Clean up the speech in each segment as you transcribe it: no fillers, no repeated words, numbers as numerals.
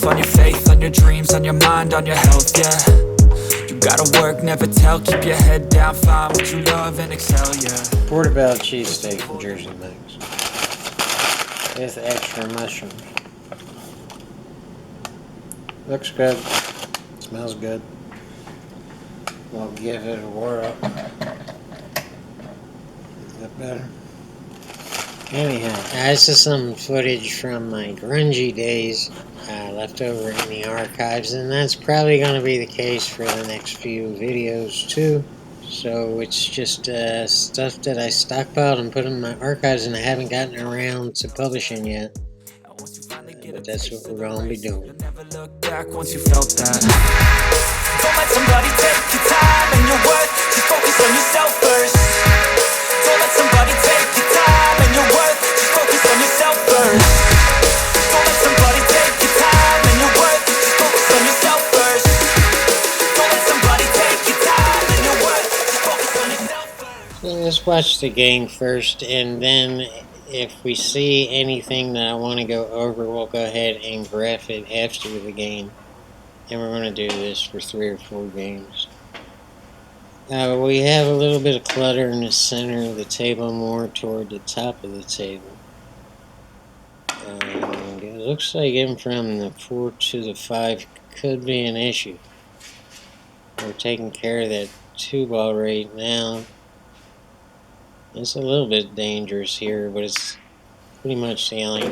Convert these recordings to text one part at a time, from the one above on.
yourself, on your faith, on your dreams, on your mind, on your health, yeah. You gotta work, never tell, keep your head down, find what you love and excel, yeah. Portobello cheesesteak from Jersey Mike's with extra mushrooms. Looks good, smells good. We'll give it a whirl. Is that better? Anyhow, this is some footage from my grungy days left over in the archives, and that's probably going to be the case for the next few videos too. So it's just stuff that I stockpiled and put in my archives and I haven't gotten around to publishing yet. But that's what we're going to be doing. You'll never look back once you felt that. Don't let somebody take your time and your worth. Just focus on yourself first. Don't let somebody take your time and your worth. Just focus on yourself first. Don't let somebody take your time and your worth. Just focus on yourself first. Don't let somebody take your time and your worth. Just focus on yourself first. So let's watch the game first, and then if we see anything that I want to go over, we'll go ahead and graph it after the game. And we're going to do this for 3 or 4 games. We have a little bit of clutter in the center of the table, more toward the top of the table. It looks like getting from the 4 to the 5 could be an issue. We're taking care of that 2 ball right now. It's a little bit dangerous here, but it's pretty much the only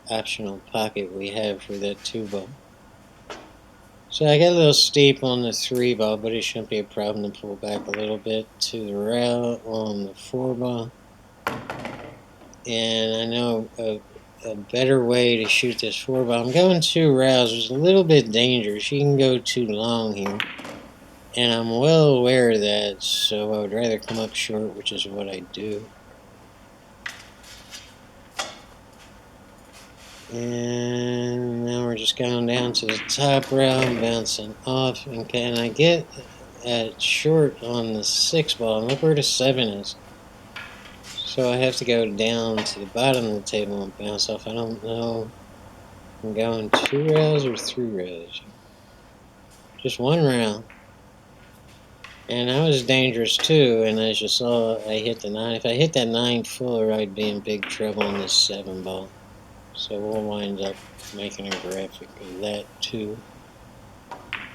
optional pocket we have for that 2 ball. So I got a little steep on the 3 ball, but it shouldn't be a problem to pull back a little bit to the rail on the 4 ball. And I know a better way to shoot this 4 ball. I'm going 2 rails. It's a little bit dangerous. You can go too long here. And I'm well aware of that, so I would rather come up short, which is what I do. And now we're just going down to the top rail and bouncing off. And can I get at short on the 6 ball? And look where the 7 is. So I have to go down to the bottom of the table and bounce off. I don't know. I'm going 2 rails or 3 rails. Just 1 rail. And that was dangerous too, and as you saw, I hit the 9. If I hit that 9 fuller, I'd be in big trouble on this 7 ball. So we'll wind up making a graphic of that too.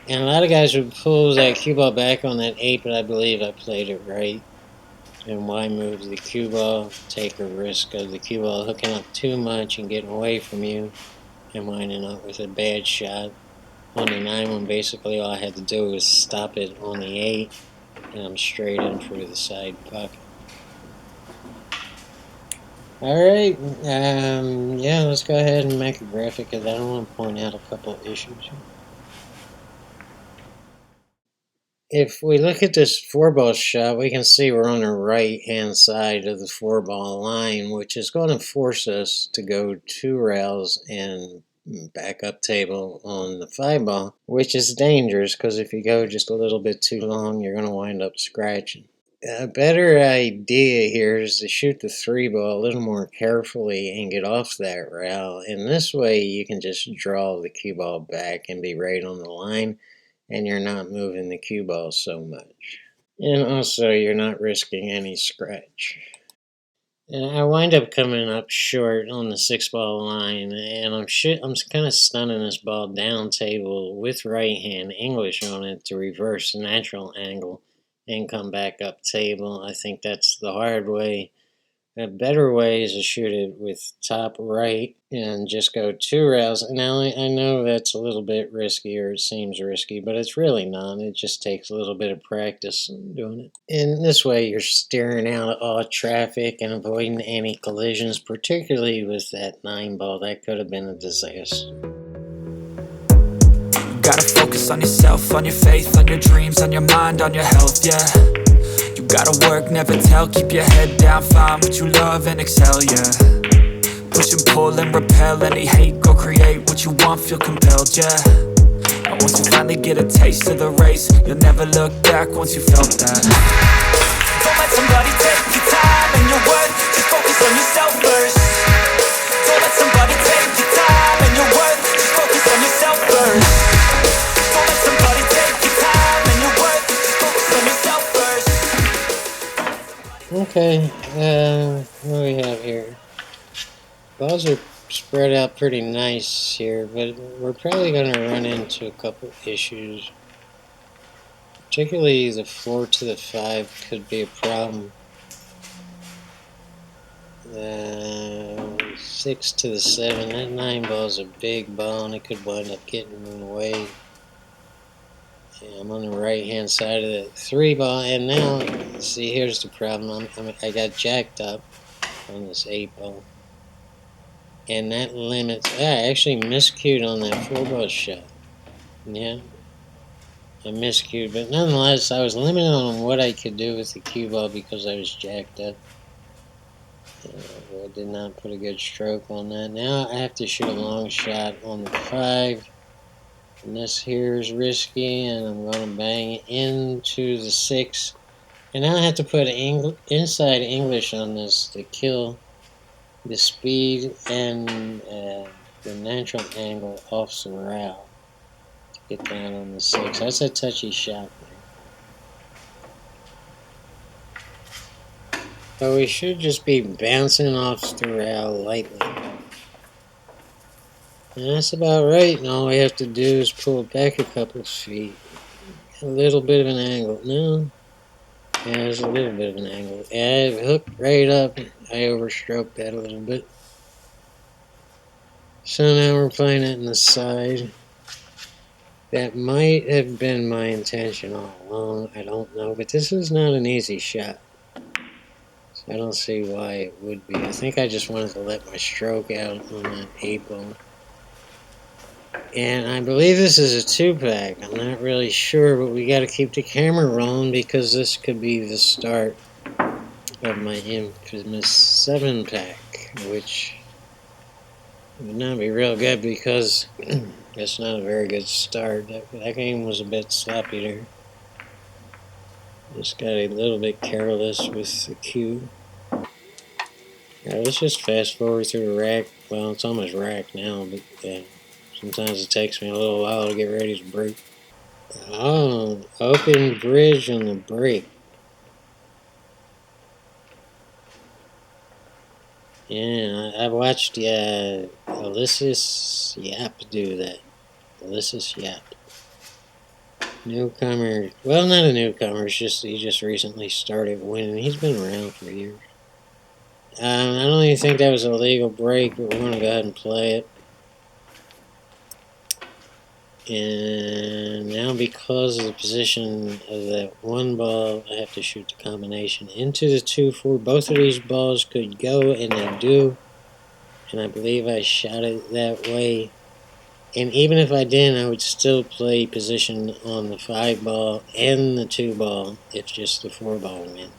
And a lot of guys would pull that cue ball back on that 8, but I believe I played it right. And why move the cue ball? Take a risk of the cue ball hooking up too much and getting away from you and winding up with a bad shot. On the 9 one, basically all I had to do was stop it on the 8, and I'm straight in for the side pocket. Alright, yeah, let's go ahead and make a graphic of that. I want to point out a couple of issues. If we look at this 4-ball shot, we can see we're on the right-hand side of the 4-ball line, which is going to force us to go 2 rails and back up table on the 5 ball, which is dangerous because if you go just a little bit too long, you're going to wind up scratching. A better idea here is to shoot the 3 ball a little more carefully and get off that rail, and this way you can just draw the cue ball back and be right on the line, and you're not moving the cue ball so much. And also you're not risking any scratch. And I wind up coming up short on the 6-ball line, and I'm kind of stunning this ball down table with right hand English on it to reverse the natural angle and come back up table. I think that's the hard way. A better way is to shoot it with top right and just go 2 rails. Now I know that's a little bit risky, or it seems risky, but it's really not. It just takes a little bit of practice doing it. And this way you're steering out all traffic and avoiding any collisions, particularly with that 9 ball. That could have been a disaster. You gotta focus on yourself, on your faith, on your dreams, on your mind, on your health, yeah. You gotta work, never tell, keep your head down, find what you love and excel, yeah. Push and pull and repel any hate, go create what you want, feel compelled, yeah. And once you finally get a taste of the race, you'll never look back once you felt that. Don't let somebody take your time and your worth, just focus on yourself first. Don't let somebody take your time and your worth, just Okay, what do we have here? Balls are spread out pretty nice here, but we're probably going to run into a couple issues. Particularly the 4 to the 5 could be a problem. 6 to the 7, that 9 ball is a big ball and it could wind up getting in the way. Yeah, I'm on the right hand side of the 3 ball, and now, see, here's the problem. I got jacked up on this 8 ball. And that limits, I actually miscued on that 4 ball shot. Yeah, I miscued, but nonetheless, I was limited on what I could do with the cue ball because I was jacked up. I did not put a good stroke on that. Now I have to shoot a long shot on the 5. And this here is risky, and I'm going to bang into the 6. And now I have to put inside English on this to kill the speed and the natural angle off the rail to get down on the 6. That's a touchy shot there. But we should just be bouncing off the rail lightly. And that's about right. And all we have to do is pull it back a couple of feet. A little bit of an angle. No. Yeah, there's a little bit of an angle. Yeah, it hooked right up. I overstroked that a little bit. So now we're playing it in the side. That might have been my intention all along. I don't know. But this is not an easy shot. So I don't see why it would be. I think I just wanted to let my stroke out on that 8 ball. And I believe this is a 2-pack. I'm not really sure, but we got to keep the camera rolling because this could be the start of my infamous 7-pack, which would not be real good because it's not a very good start. That game was a bit sloppy there. Just got a little bit careless with the cue. Yeah, let's just fast forward through the rack. Well, it's almost rack now, but sometimes it takes me a little while to get ready to break. Oh, open bridge on the break. Yeah, I watched Ulysses Yap do that. Ulysses Yap. Newcomer. Well, not a newcomer. It's just he just recently started winning. He's been around for years. I don't even think that was a legal break, but we're going to go ahead and play it. And now because of the position of that 1 ball, I have to shoot the combination into the 2-4. Both of these balls could go, and they do. And I believe I shot it that way. And even if I didn't, I would still play position on the 5 ball and the 2 ball if just the 4 ball went.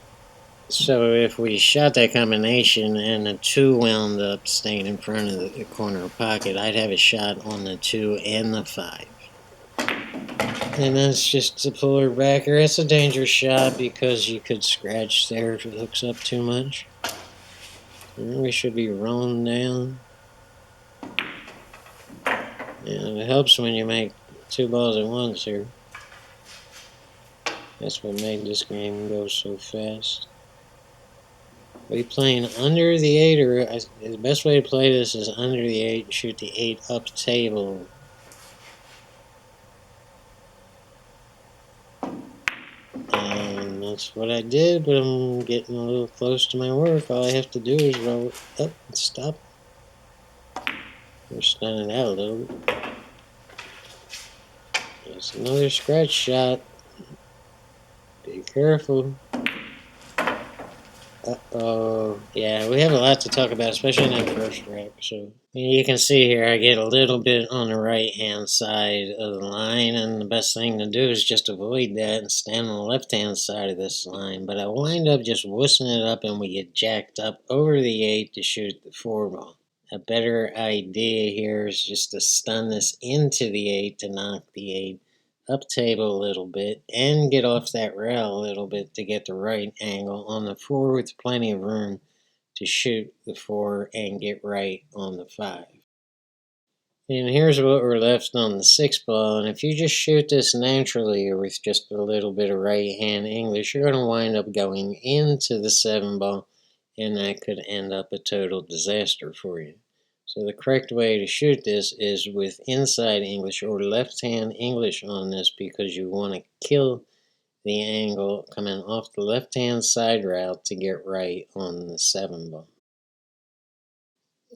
So if we shot that combination and the 2 wound up staying in front of the corner pocket, I'd have a shot on the 2 and the 5. And that's just a puller backer. That's a dangerous shot because you could scratch there if it hooks up too much. And we should be rolling down. Yeah, it helps when you make 2 balls at once here. That's what made this game go so fast. Are you playing under the 8, or the best way to play this is under the 8 and shoot the 8 up table? And that's what I did, but I'm getting a little close to my work. All I have to do is roll it up and stop. We're stunning out a little bit. There's another scratch shot. Be careful. Uh-oh. Yeah, we have a lot to talk about, especially in that first rack. So you can see here I get a little bit on the right-hand side of the line, and the best thing to do is just avoid that and stand on the left-hand side of this line. But I wind up just wussing it up, and we get jacked up over the 8 to shoot the 4 ball. A better idea here is just to stun this into the 8 to knock the 8 up table a little bit and get off that rail a little bit to get the right angle on the 4 with plenty of room to shoot the 4 and get right on the 5. And here's what we're left on the 6 ball. And if you just shoot this naturally or with just a little bit of right hand English, you're going to wind up going into the 7 ball, and that could end up a total disaster for you. So the correct way to shoot this is with inside English or left hand English on this, because you want to kill the angle coming off the left hand side route to get right on the 7 ball.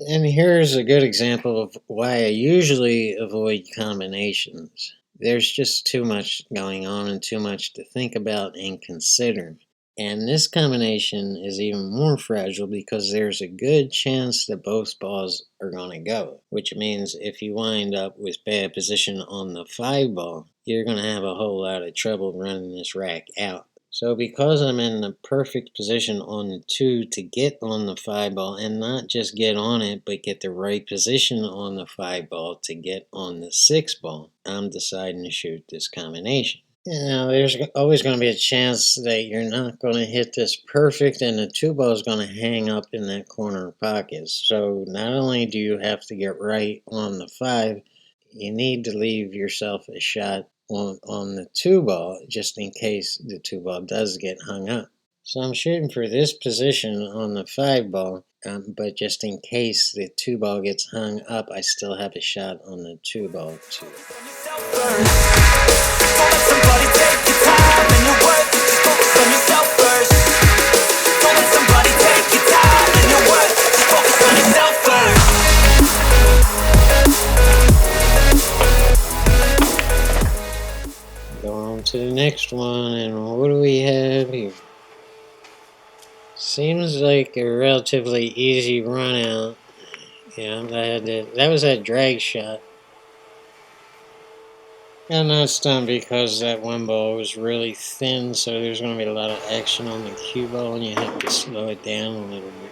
And here's a good example of why I usually avoid combinations. There's just too much going on and too much to think about and consider. And this combination is even more fragile because there's a good chance that both balls are going to go, which means if you wind up with bad position on the 5 ball, you're going to have a whole lot of trouble running this rack out. So because I'm in the perfect position on the 2 to get on the 5 ball, and not just get on it, but get the right position on the 5 ball to get on the 6 ball, I'm deciding to shoot this combination. Now, there's always going to be a chance that you're not going to hit this perfect, and the 2 ball is going to hang up in that corner pocket. So not only do you have to get right on the 5, you need to leave yourself a shot on the 2 ball, just in case the 2 ball does get hung up. So I'm shooting for this position on the 5 ball, but just in case the 2 ball gets hung up, I still have a shot on the 2 ball too. Go on to the next one, and what do we have here? Seems like a relatively easy run out. Yeah, that was that drag shot. Got not stunned because that 1 ball was really thin, so there's going to be a lot of action on the cue ball, and you have to slow it down a little bit.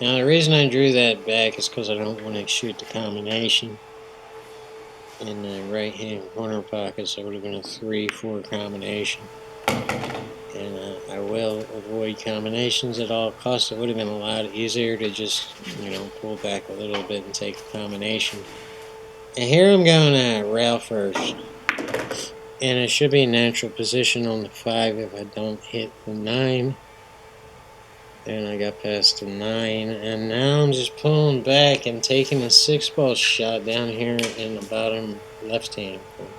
Now, the reason I drew that back is because I don't want to shoot the combination in the right-hand corner pocket, so it would have been a 3-4 combination. And I will avoid combinations at all costs. It would have been a lot easier to just, pull back a little bit and take a combination. And here I'm going to rail first. And it should be a natural position on the 5 if I don't hit the 9. And I got past the 9. And now I'm just pulling back and taking a 6-ball shot down here in the bottom left-hand corner.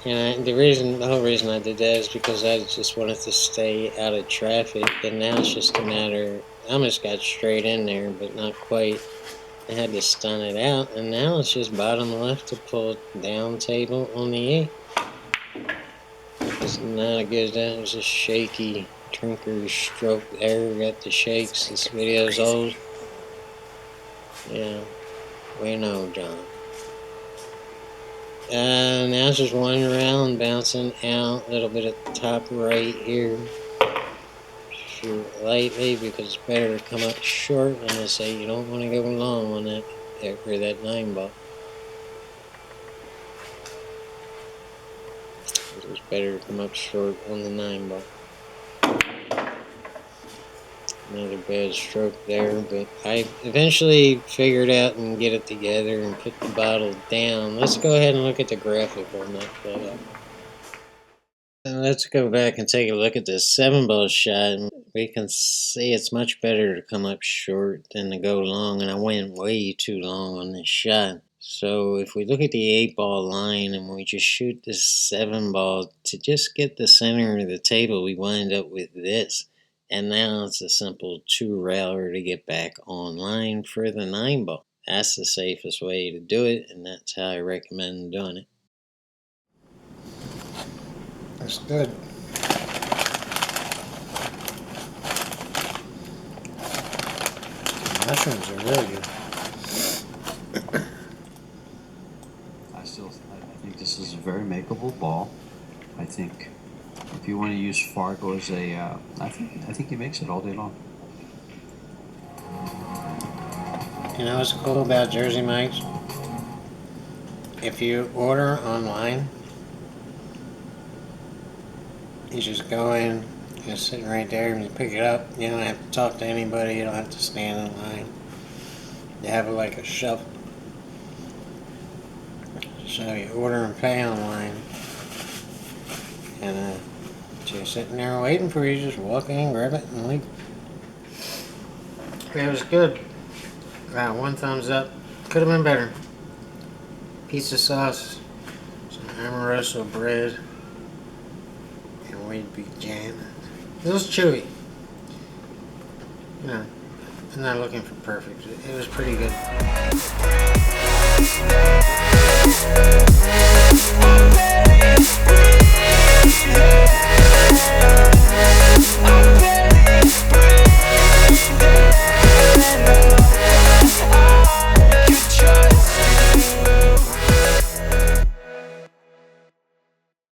And the whole reason I did that is because I just wanted to stay out of traffic. And now it's just a matter, I almost got straight in there, but not quite. I had to stun it out, and now it's just bottom left to pull down table on the 8. It's not a good, that was a shaky trinker stroke there. Got the shakes. This video's old. Yeah, we know, John. Now it's just one round bouncing out, a little bit at the top right here. Shoot lightly because it's better to come up short, and I say you don't want to go long on that 9 ball. It's better to come up short on the 9 ball. Another bad stroke there, but I eventually figured out and get it together and put the bottle down. Let's go ahead and look at the graphic on that play. Let's go back and take a look at this 7-ball shot. We can see it's much better to come up short than to go long, and I went way too long on this shot. So if we look at the 8-ball line and we just shoot this 7-ball to just get the center of the table, we wind up with this. And now it's a simple 2-railer to get back online for the 9-ball. That's the safest way to do it, and that's how I recommend doing it. That's good. The mushrooms are really good. I think this is a very makeable ball. I think if you want to use Fargo as a, I think he makes it all day long. You know what's cool about Jersey Mike's? If you order online, you just go in Just sitting right there and you pick it up. You don't have to talk to anybody. You don't have to stand in line. You have it like a shuffle. So you order and pay online. And she's sitting there waiting for you. Just walk in, grab it, and leave. It was good. Got 1 thumbs up. Could have been better. Pizza sauce, some Amoroso bread, and wheat beef jam. It was chewy. You know, I'm not looking for perfect. It was pretty good.